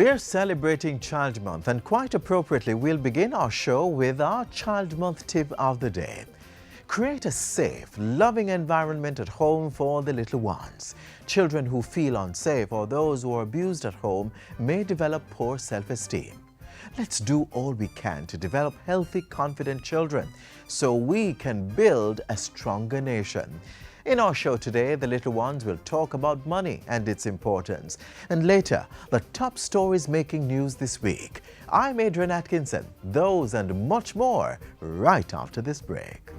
We're celebrating Child Month, and quite appropriately we'll begin our show with our Child Month tip of the day. Create a safe, loving environment at home for the little ones. Children who feel unsafe or those who are abused at home may develop poor self-esteem. Let's do all we can to develop healthy, confident children so we can build a stronger nation. In our show today, the little ones will talk about money and its importance. And later, the top stories making news this week. I'm Adrian Atkinson. Those and much more right after this break.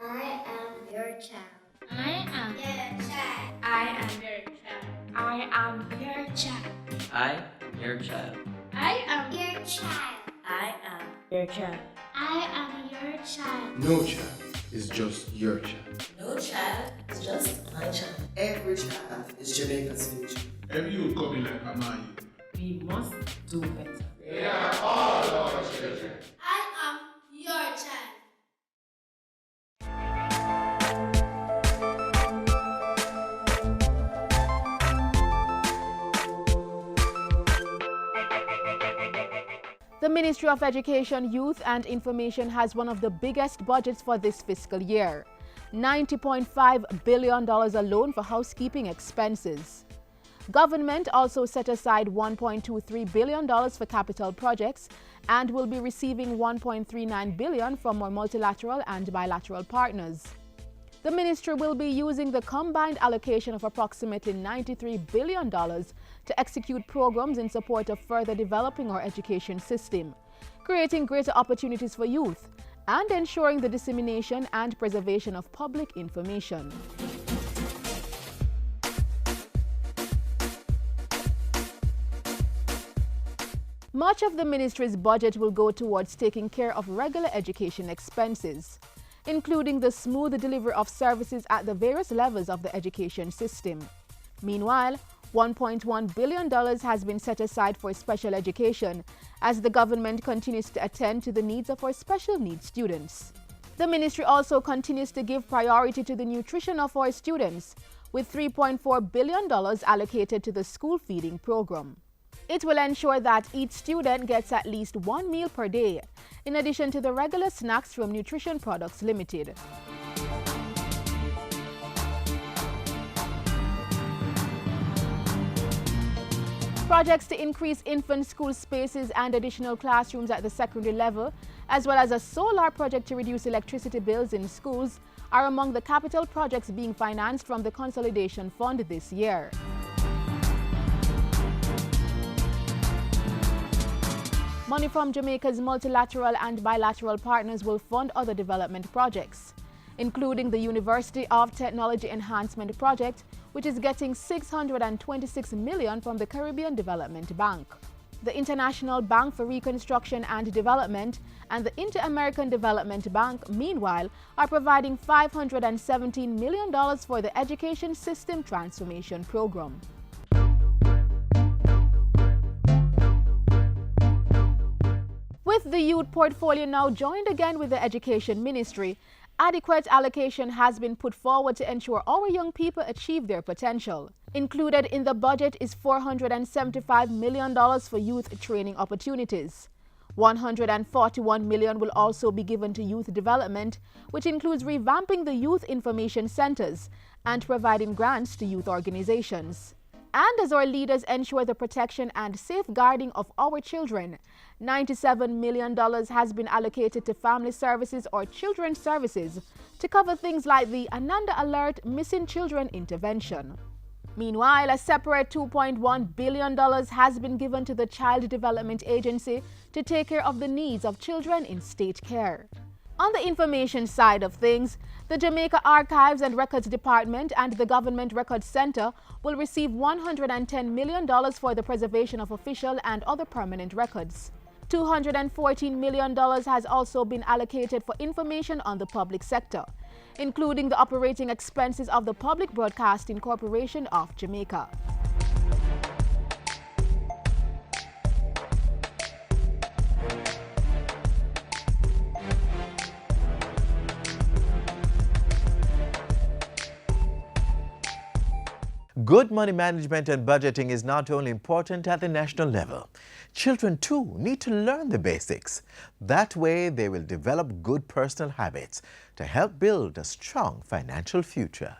I am your child. I am Your child. I am your child. I am your child. I am your child. I am Your child. I am your child. I am your child. No child is just your child. No child is just my child. Every child is Jamaica's future. Every you will come in like Mama. We must do better. I am your child. The Ministry of Education, Youth and Information has one of the biggest budgets for this fiscal year, $90.5 billion alone for housekeeping expenses. Government also set aside $1.23 billion for capital projects and will be receiving $1.39 billion from more multilateral and bilateral partners. The ministry will be using the combined allocation of approximately $93 billion to execute programs in support of further developing our education system, creating greater opportunities for youth, and ensuring the dissemination and preservation of public information. Much of the ministry's budget will go towards taking care of regular education expenses, including the smooth delivery of services at the various levels of the education system. Meanwhile, $1.1 billion has been set aside for special education as the government continues to attend to the needs of our special needs students. The ministry also continues to give priority to the nutrition of our students, with $3.4 billion allocated to the school feeding program. It will ensure that each student gets at least one meal per day, in addition to the regular snacks from Nutrition Products Limited. Projects to increase infant school spaces and additional classrooms at the secondary level, as well as a solar project to reduce electricity bills in schools, are among the capital projects being financed from the Consolidation Fund this year. Money from Jamaica's multilateral and bilateral partners will fund other development projects, including the University of Technology Enhancement Project, which is getting $626 million from the Caribbean Development Bank. The International Bank for Reconstruction and Development and the Inter-American Development Bank, meanwhile, are providing $517 million for the Education System Transformation Program. With the youth portfolio now joined again with the Education Ministry, adequate allocation has been put forward to ensure our young people achieve their potential. Included in the budget is $475 million for youth training opportunities. $141 million will also be given to youth development, which includes revamping the youth information centers and providing grants to youth organizations. And as our leaders ensure the protection and safeguarding of our children, $97 million has been allocated to family services or children's services to cover things like the Ananda Alert Missing Children Intervention. Meanwhile, a separate $2.1 billion has been given to the Child Development Agency to take care of the needs of children in state care. On the information side of things, the Jamaica Archives and Records Department and the Government Records Center will receive $110 million for the preservation of official and other permanent records. $214 million has also been allocated for information on the public sector, including the operating expenses of the Public Broadcasting Corporation of Jamaica. Good money management and budgeting is not only important at the national level. Children too need to learn the basics. That way they will develop good personal habits to help build a strong financial future.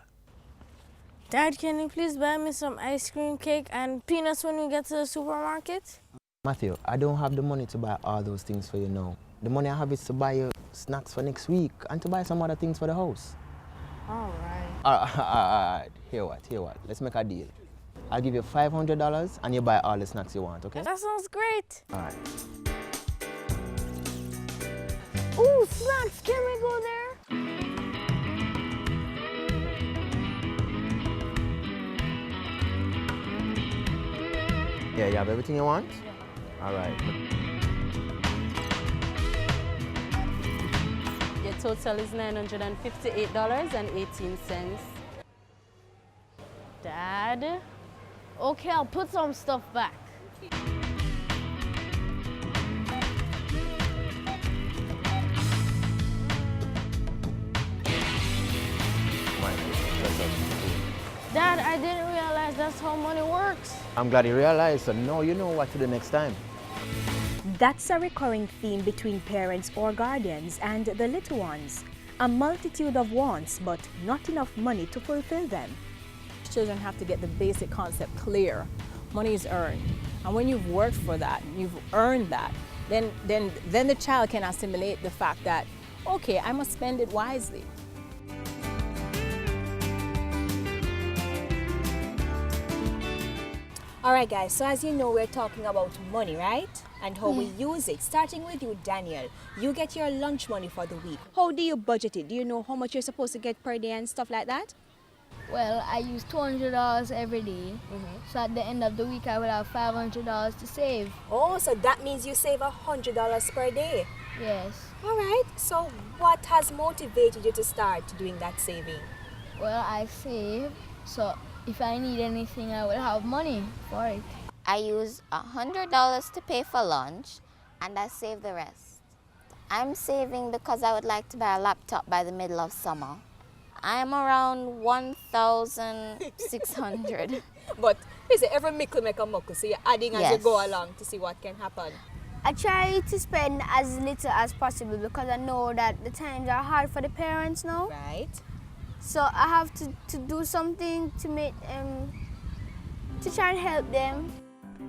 Dad, can you please buy me some ice cream cake and peanuts when we get to the supermarket? Matthew, I don't have the money to buy all those things for you now. The money I have is to buy you snacks for next week and to buy some other things for the house. All right. All right. Hear what? Let's make a deal. I'll give you $500 and you buy all the snacks you want, okay? That sounds great. All right. Ooh, snacks, can we go there? Yeah, you have everything you want? All right. Your total is $958.18. Dad? Okay, I'll put some stuff back. Dad, I didn't realize that's how money works. I'm glad you realized, so now you know what to do next time. That's a recurring theme between parents or guardians and the little ones. A multitude of wants, but not enough money to fulfill them. Children have to get the basic concept clear. Money is earned. And when you've worked for that, you've earned that, then the child can assimilate the fact that, okay, I must spend it wisely. Alright guys, so as you know, we're talking about money, right? And how we use it. Starting with you, Daniel. You get your lunch money for the week. How do you budget it? Do you know how much you're supposed to get per day and stuff like that? Well, I use $200 every day. So at the end of the week, I will have $500 to save. Oh, so that means you save $100 per day? Yes. Alright, so what has motivated you to start doing that saving? Well, I save, so if I need anything, I will have money for it. I use $100 to pay for lunch and I save the rest. I'm saving because I would like to buy a laptop by the middle of summer. I am around 1,600. But is it every mickle make a muckle? So you're adding as you go along to see what can happen? I try to spend as little as possible because I know that the times are hard for the parents now. Right. So I have to do something to make to try and help them.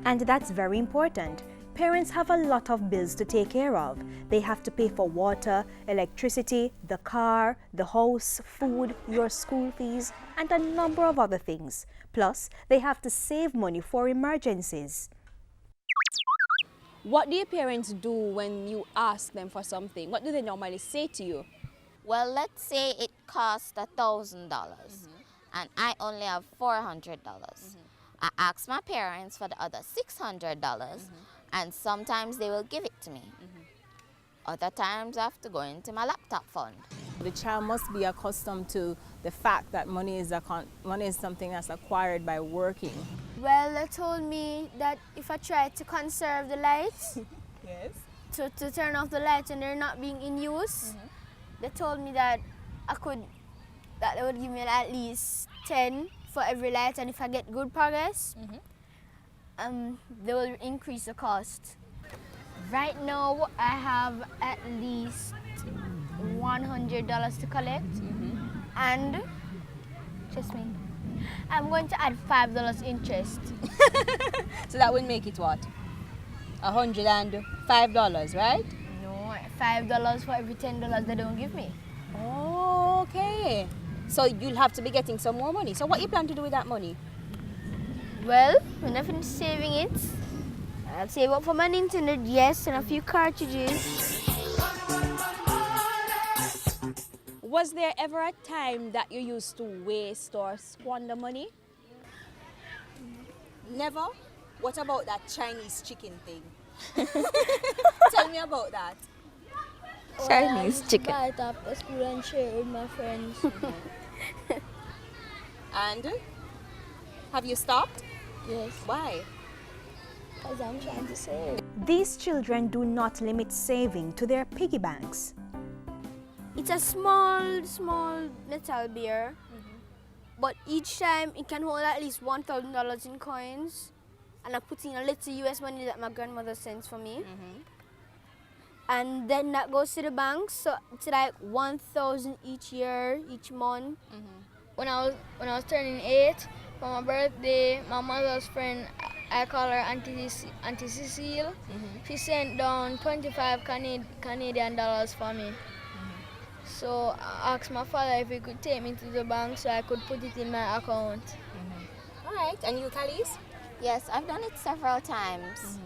And that's very important. Parents have a lot of bills to take care of. They have to pay for water, electricity, the car, the house, food, your school fees, and a number of other things. Plus, they have to save money for emergencies. What do your parents do when you ask them for something? What do they normally say to you? Well, let's say it costs $1,000 and I only have $400. I ask my parents for the other $600 and sometimes they will give it to me. Other times I have to go into my laptop fund. The child must be accustomed to the fact that money is something that's acquired by working. Well, they told me that if I try to conserve the lights, to turn off the lights when they're not being in use, they told me that they would give me at least 10 for every light, and if I get good progress, they will increase the cost. Right now, I have at least $100 to collect, and trust me, I'm going to add $5 interest. So that would make it what? $105, right? No, $5 for every $10 they don't give me. Oh, okay. So you'll have to be getting some more money. So what you plan to do with that money? Well, when I finish saving it, I'll save up for my Nintendo DS and a few cartridges. Was there ever a time that you used to waste or squander money? Never? What about that Chinese chicken thing? Tell me about that. Chinese chicken. I buy it after school and share it with my friends. And have you stopped? Yes. Why? Because I'm trying to save. These children do not limit saving to their piggy banks. It's a small metal beer. but each time it can hold at least $1,000 in coins, and I put in a little US money that my grandmother sends for me. And then that goes to the bank, so it's like 1,000 each year, each month. When I was turning 8 for my birthday, my mother's friend, I call her Auntie Cecile. She sent down 25 Canadian dollars for me. So I asked my father if he could take me to the bank so I could put it in my account. All right, and you, Khalees? Yes, I've done it several times.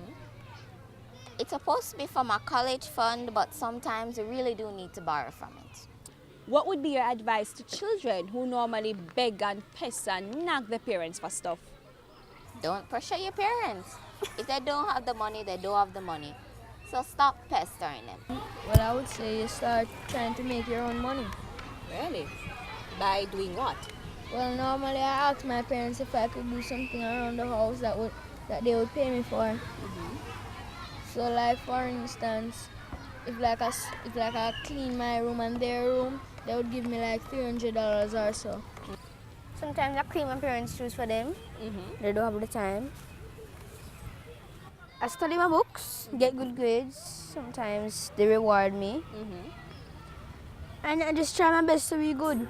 It's supposed to be for my college fund, but sometimes you really do need to borrow from it. What would be your advice to children who normally beg and pester and nag their parents for stuff? Don't pressure your parents. If they don't have the money, they don't have the money. So stop pestering them. Well, I would say you start trying to make your own money. Really? By doing what? Well, normally I ask my parents if I could do something around the house that they would pay me for. So, like for instance, if I clean my room and their room, they would give me like $300 or so. Sometimes I clean my parents' shoes for them. They don't have the time. I study my books, get good grades. Sometimes they reward me. And I just try my best to be good.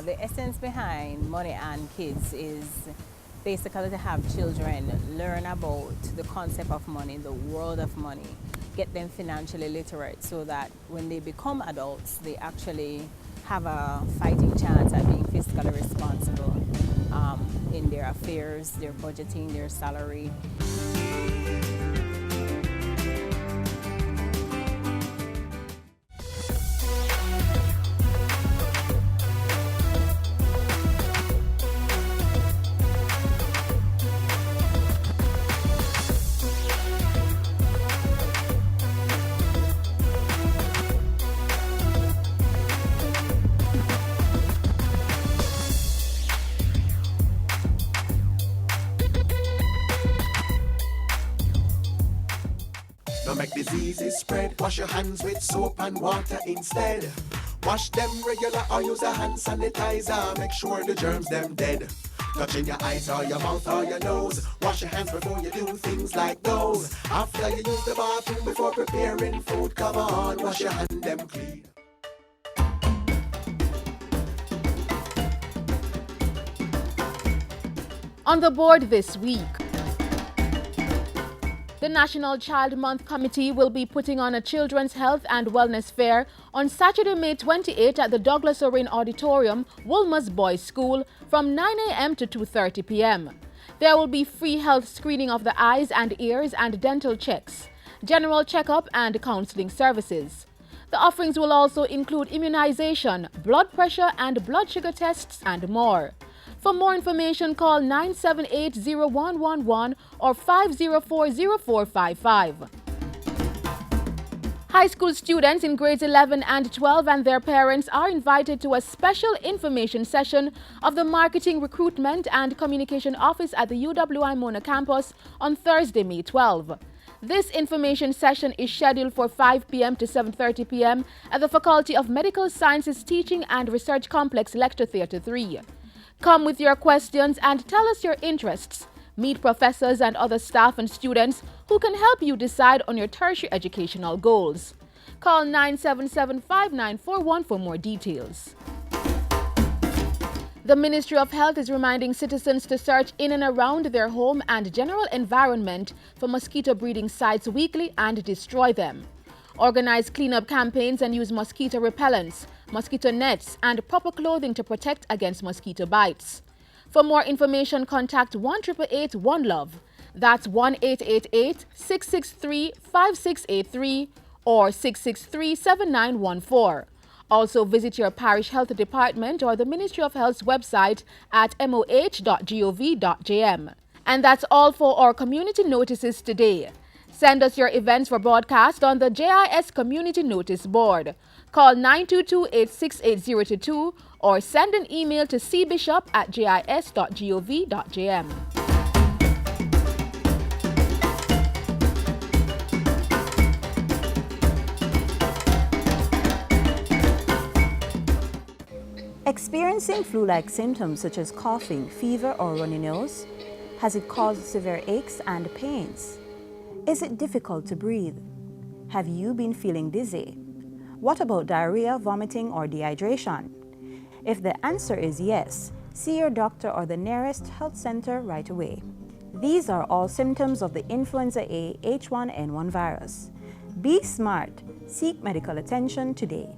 The essence behind Money and Kids is basically to have children learn about the concept of money, the world of money, get them financially literate so that when they become adults, they actually have a fighting chance at being fiscally responsible in their affairs, their budgeting, their salary. Don't make diseases spread. Wash your hands with soap and water instead. Wash them regular or use a hand sanitizer. Make sure the germs them dead. Touching your eyes or your mouth or your nose. Wash your hands before you do things like those. After you use the bathroom before preparing food, come on, wash your hand them clean. On the board this week, the National Child Month Committee will be putting on a Children's Health and Wellness Fair on Saturday, May 28 at the Douglas Oren Auditorium, Woolmer's Boys School from 9 a.m. to 2:30 p.m. There will be free health screening of the eyes and ears and dental checks, general checkup and counseling services. The offerings will also include immunization, blood pressure and blood sugar tests and more. For more information, call 978-0111 or 504-0455. High school students in grades 11 and 12 and their parents are invited to a special information session of the Marketing, Recruitment and Communication Office at the UWI Mona campus on Thursday, May 12. This information session is scheduled for 5 p.m. to 7:30 p.m. at the Faculty of Medical Sciences Teaching and Research Complex Lecture Theatre 3. Come with your questions and tell us your interests. Meet professors and other staff and students who can help you decide on your tertiary educational goals. Call 977-5941 for more details. The Ministry of Health is reminding citizens to search in and around their home and general environment for mosquito breeding sites weekly and destroy them. Organize cleanup campaigns and use mosquito repellents, mosquito nets, and proper clothing to protect against mosquito bites. For more information, contact 1-888-1-LOVE. That's 1-888-663-5683 or 663-7914. Also visit your parish health department or the Ministry of Health's website at moh.gov.jm. And that's all for our community notices today. Send us your events for broadcast on the JIS Community Notice Board. Call 922-868-022 or send an email to cbishop@jis.gov.jm. Experiencing flu-like symptoms such as coughing, fever, or runny nose? Has it caused severe aches and pains? Is it difficult to breathe? Have you been feeling dizzy? What about diarrhea, vomiting, or dehydration? If the answer is yes, see your doctor or the nearest health center right away. These are all symptoms of the influenza A H1N1 virus. Be smart. Seek medical attention today.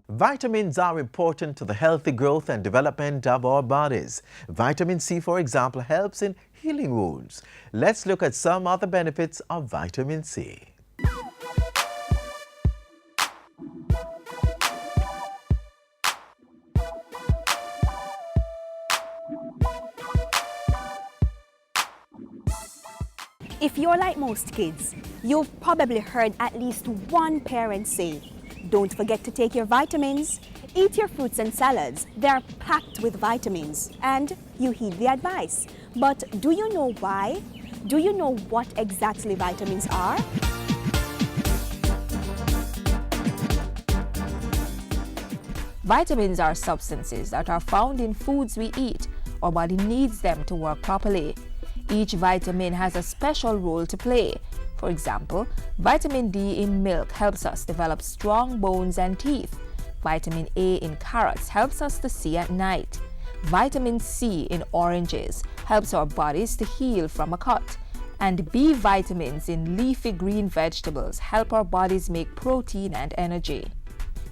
Vitamins are important to the healthy growth and development of our bodies. Vitamin C, for example, helps in healing wounds. Let's look at some other benefits of vitamin C. If you're like most kids, you've probably heard at least one parent say, "Don't forget to take your vitamins. Eat your fruits and salads. They're packed with vitamins." And you heed the advice. But do you know why? Do you know what exactly vitamins are? Vitamins are substances that are found in foods we eat. Our body needs them to work properly. Each vitamin has a special role to play. For example, vitamin D in milk helps us develop strong bones and teeth. Vitamin A in carrots helps us to see at night. Vitamin C in oranges helps our bodies to heal from a cut. And B vitamins in leafy green vegetables help our bodies make protein and energy.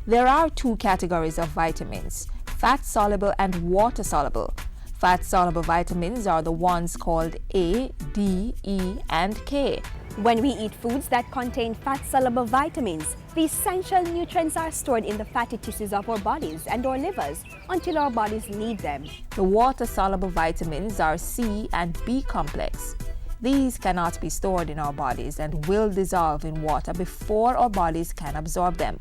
There are two categories of vitamins: fat-soluble and water-soluble. Fat-soluble vitamins are the ones called A, D, E, and K. When we eat foods that contain fat-soluble vitamins, the essential nutrients are stored in the fatty tissues of our bodies and our livers until our bodies need them. The water-soluble vitamins are C and B complex. These cannot be stored in our bodies and will dissolve in water before our bodies can absorb them.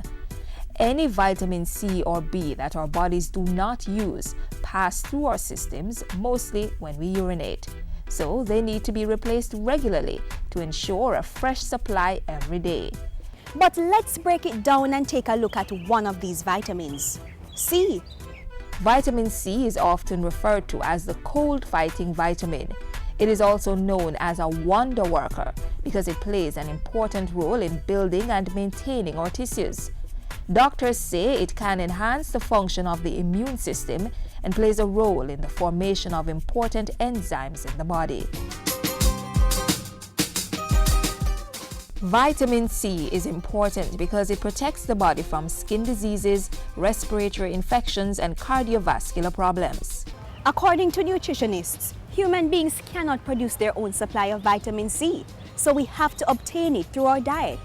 Any vitamin C or B that our bodies do not use pass through our systems, mostly when we urinate. So they need to be replaced regularly to ensure a fresh supply every day. But let's break it down and take a look at one of these vitamins: C. Vitamin C is often referred to as the cold-fighting vitamin. It is also known as a wonder worker because it plays an important role in building and maintaining our tissues. Doctors say it can enhance the function of the immune system and plays a role in the formation of important enzymes in the body. Vitamin C is important because it protects the body from skin diseases, respiratory infections, and cardiovascular problems. According to nutritionists, human beings cannot produce their own supply of vitamin C, so we have to obtain it through our diet.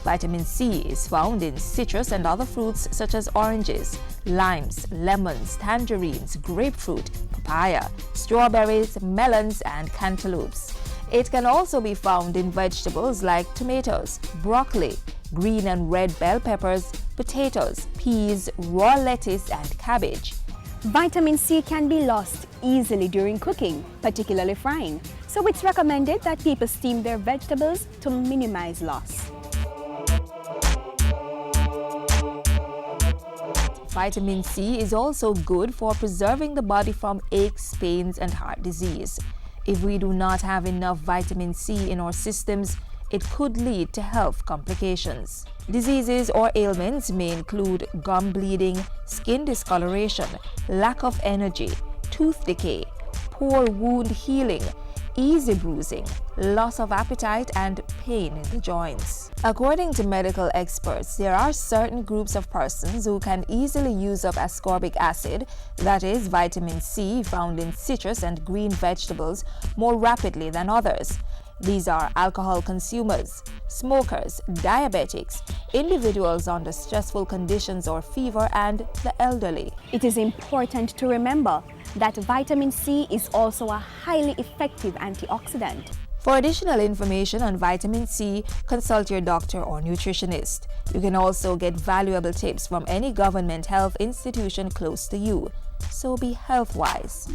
Vitamin C is found in citrus and other fruits such as oranges, limes, lemons, tangerines, grapefruit, papaya, strawberries, melons, and cantaloupes. It can also be found in vegetables like tomatoes, broccoli, green and red bell peppers, potatoes, peas, raw lettuce, and cabbage. Vitamin C can be lost easily during cooking, particularly frying, so it's recommended that people steam their vegetables to minimize loss. Vitamin C is also good for preserving the body from aches, pains, and heart disease. If we do not have enough vitamin C in our systems, it could lead to health complications. Diseases or ailments may include gum bleeding, skin discoloration, lack of energy, tooth decay, poor wound healing, easy bruising, loss of appetite, and pain in the joints. According to medical experts, there are certain groups of persons who can easily use up ascorbic acid, that is, vitamin C found in citrus and green vegetables, more rapidly than others. These are alcohol consumers, smokers, diabetics, individuals under stressful conditions or fever, and the elderly. It is important to remember that vitamin C is also a highly effective antioxidant. For additional information on vitamin C, consult your doctor or nutritionist. You can also get valuable tips from any government health institution close to you. So be health-wise.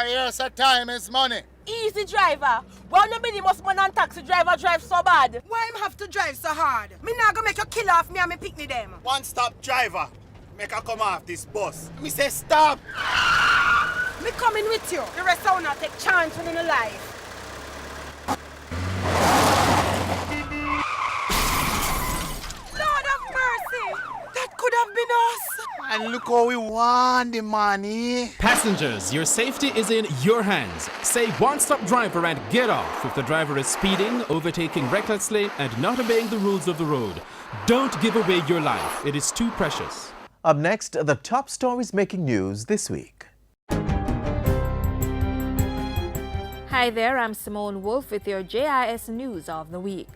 I hear say time is money. Easy driver. Well, nobody must man and taxi driver drive so bad. Why him have to drive so hard? Me not gonna make you kill off me and me picnic them. One stop driver. Make her come off this bus. Me say stop. Me coming with you. The rest will not take chance in the life. Lord of mercy. That could have been us. And look how we want the money. Passengers, your safety is in your hands. Say one-stop driver and get off if the driver is speeding, overtaking recklessly, and not obeying the rules of the road. Don't give away your life. It is too precious. Up next, the top stories making news this week. Hi there, I'm Simone Wolf with your JIS News of the Week.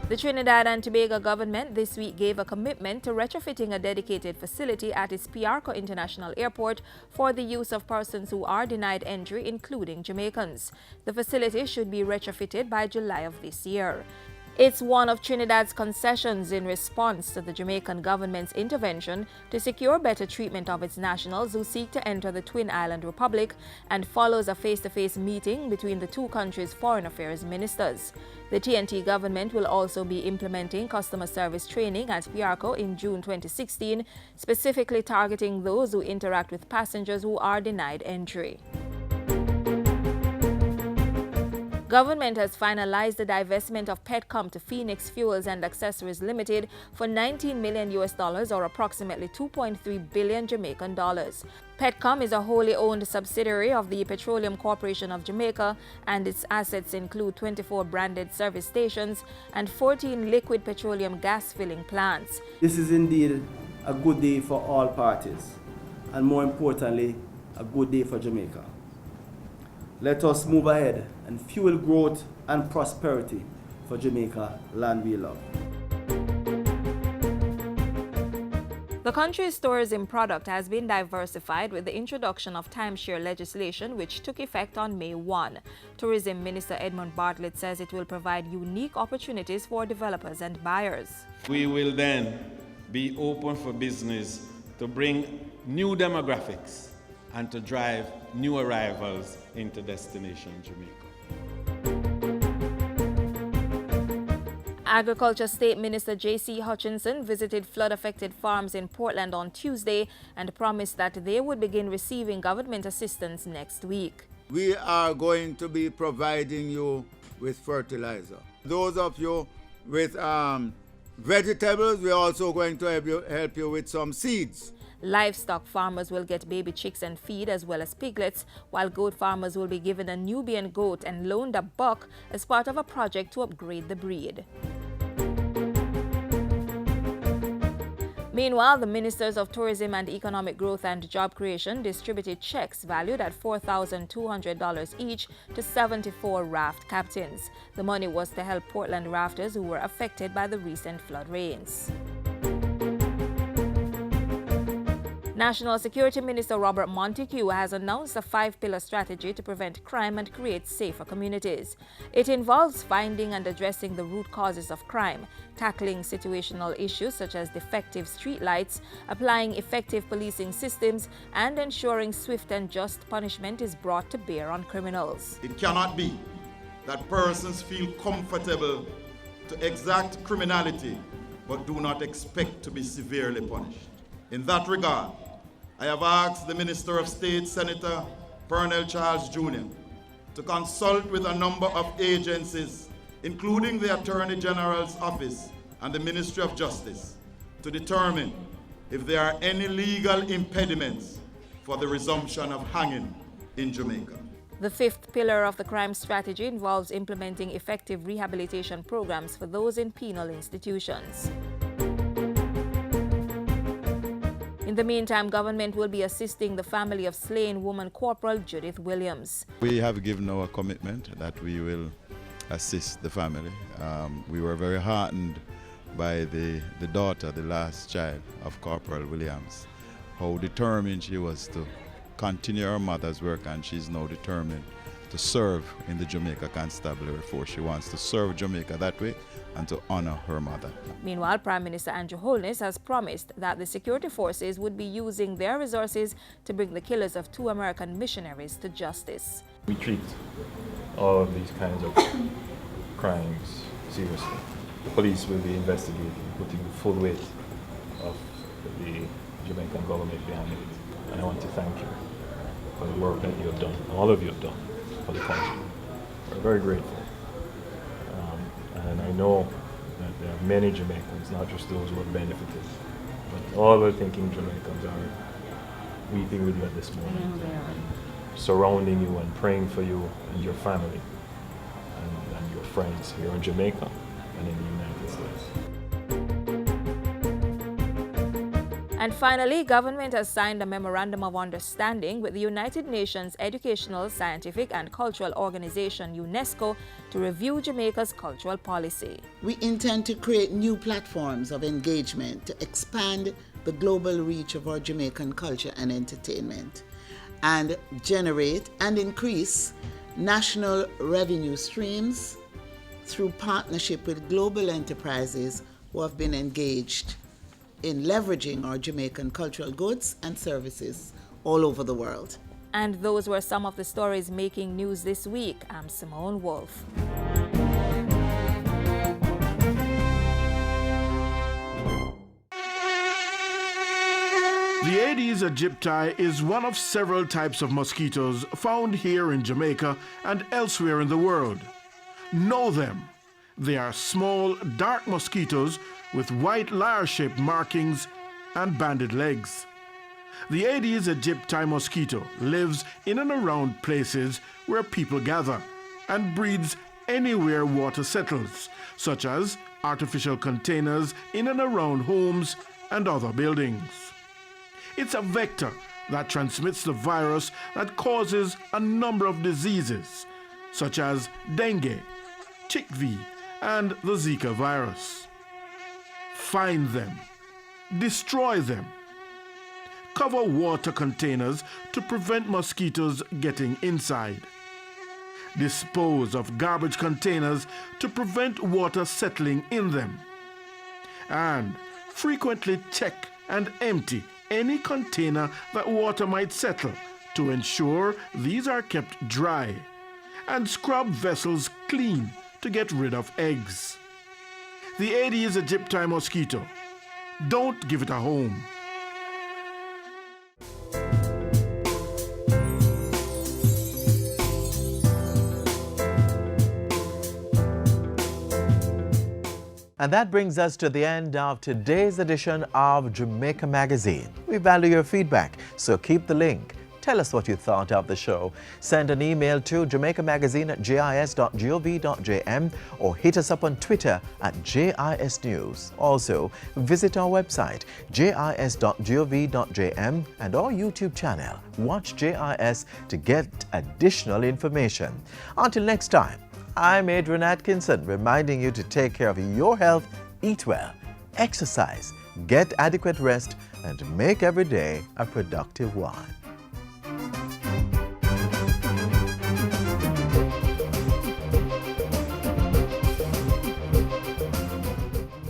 The Trinidad and Tobago government this week gave a commitment to retrofitting a dedicated facility at its Piarco International Airport for the use of persons who are denied entry, including Jamaicans. The facility should be retrofitted by July of this year. It's one of Trinidad's concessions in response to the Jamaican government's intervention to secure better treatment of its nationals who seek to enter the Twin Island Republic, and follows a face-to-face meeting between the two countries' foreign affairs ministers. The TNT government will also be implementing customer service training at Piarco in June 2016, specifically targeting those who interact with passengers who are denied entry. Government has finalized the divestment of Petcom to Phoenix Fuels and Accessories Limited for $19 million or approximately 2.3 billion Jamaican dollars. Petcom is a wholly owned subsidiary of the Petroleum Corporation of Jamaica, and its assets include 24 branded service stations and 14 liquid petroleum gas filling plants. This is indeed a good day for all parties, and more importantly, a good day for Jamaica. Let us move ahead and fuel growth and prosperity for Jamaica, land we love. The country's tourism product has been diversified with the introduction of timeshare legislation, which took effect on May 1. Tourism Minister Edmund Bartlett says it will provide unique opportunities for developers and buyers. We will then be open for business to bring new demographics and to drive new arrivals into destination Jamaica. Agriculture State Minister J.C. Hutchinson visited flood-affected farms in Portland on Tuesday and promised that they would begin receiving government assistance next week. We are going to be providing you with fertilizer. Those of you with vegetables, we're also going to help you with some seeds. Livestock farmers will get baby chicks and feed as well as piglets, while goat farmers will be given a Nubian goat and loaned a buck as part of a project to upgrade the breed. Meanwhile, the Ministers of Tourism and Economic Growth and Job Creation distributed checks valued at $4,200 each to 74 raft captains. The money was to help Portland rafters who were affected by the recent flood rains. National Security Minister Robert Montego has announced a 5-pillar strategy to prevent crime and create safer communities. It involves finding and addressing the root causes of crime, tackling situational issues such as defective streetlights, applying effective policing systems, and ensuring swift and just punishment is brought to bear on criminals. It cannot be that persons feel comfortable to exact criminality but do not expect to be severely punished. In that regard, I have asked the Minister of State, Senator Pernell Charles Jr., to consult with a number of agencies, including the Attorney General's Office and the Ministry of Justice, to determine if there are any legal impediments for the resumption of hanging in Jamaica. The 5th pillar of the crime strategy involves implementing effective rehabilitation programs for those in penal institutions. In the meantime, government will be assisting the family of slain woman Corporal Judith Williams. We have given our commitment that we will assist the family. We were very heartened by the daughter, the last child of Corporal Williams, how determined she was to continue her mother's work, and she's now determined to serve in the Jamaica Constabulary Force. She wants to serve Jamaica that way and to honor her mother. Meanwhile, Prime Minister Andrew Holness has promised that the security forces would be using their resources to bring the killers of 2 American missionaries to justice. We treat all of these kinds of crimes seriously. The police will be investigating, putting the full weight of the Jamaican government behind it. And I want to thank you for the work that you have done, all of you have done for the country. We're very grateful. And I know that there are many Jamaicans, not just those who have benefited, but all the thinking Jamaicans are weeping with you at this moment, surrounding you and praying for you and your family and your friends here in Jamaica and in the United States. And finally, government has signed a memorandum of understanding with the United Nations Educational, Scientific and Cultural Organization, UNESCO, to review Jamaica's cultural policy. We intend to create new platforms of engagement to expand the global reach of our Jamaican culture and entertainment, and generate and increase national revenue streams through partnership with global enterprises who have been engaged in leveraging our Jamaican cultural goods and services all over the world. And those were some of the stories making news this week. I'm Simone Wolf. The Aedes aegypti is one of several types of mosquitoes found here in Jamaica and elsewhere in the world. Know them. They are small, dark mosquitoes with white lyre-shaped markings and banded legs. The Aedes aegypti mosquito lives in and around places where people gather and breeds anywhere water settles, such as artificial containers in and around homes and other buildings. It's a vector that transmits the virus that causes a number of diseases, such as dengue, chikungunya, and the Zika virus. Find them, destroy them. Cover water containers to prevent mosquitoes getting inside. Dispose of garbage containers to prevent water settling in them. And frequently check and empty any container that water might settle to ensure these are kept dry. And scrub vessels clean to get rid of eggs. The Aedes aegypti mosquito. Don't give it a home. And that brings us to the end of today's edition of Jamaica Magazine. We value your feedback, so keep the link. Tell us what you thought of the show. Send an email to jamaicamagazine@jis.gov.jm or hit us up on Twitter @JISNews. Also, visit our website, jis.gov.jm, and our YouTube channel, Watch JIS, to get additional information. Until next time, I'm Adrian Atkinson, reminding you to take care of your health, eat well, exercise, get adequate rest, and make every day a productive one.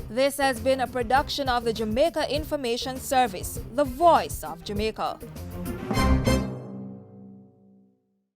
This has been a production of the Jamaica Information Service, the voice of Jamaica.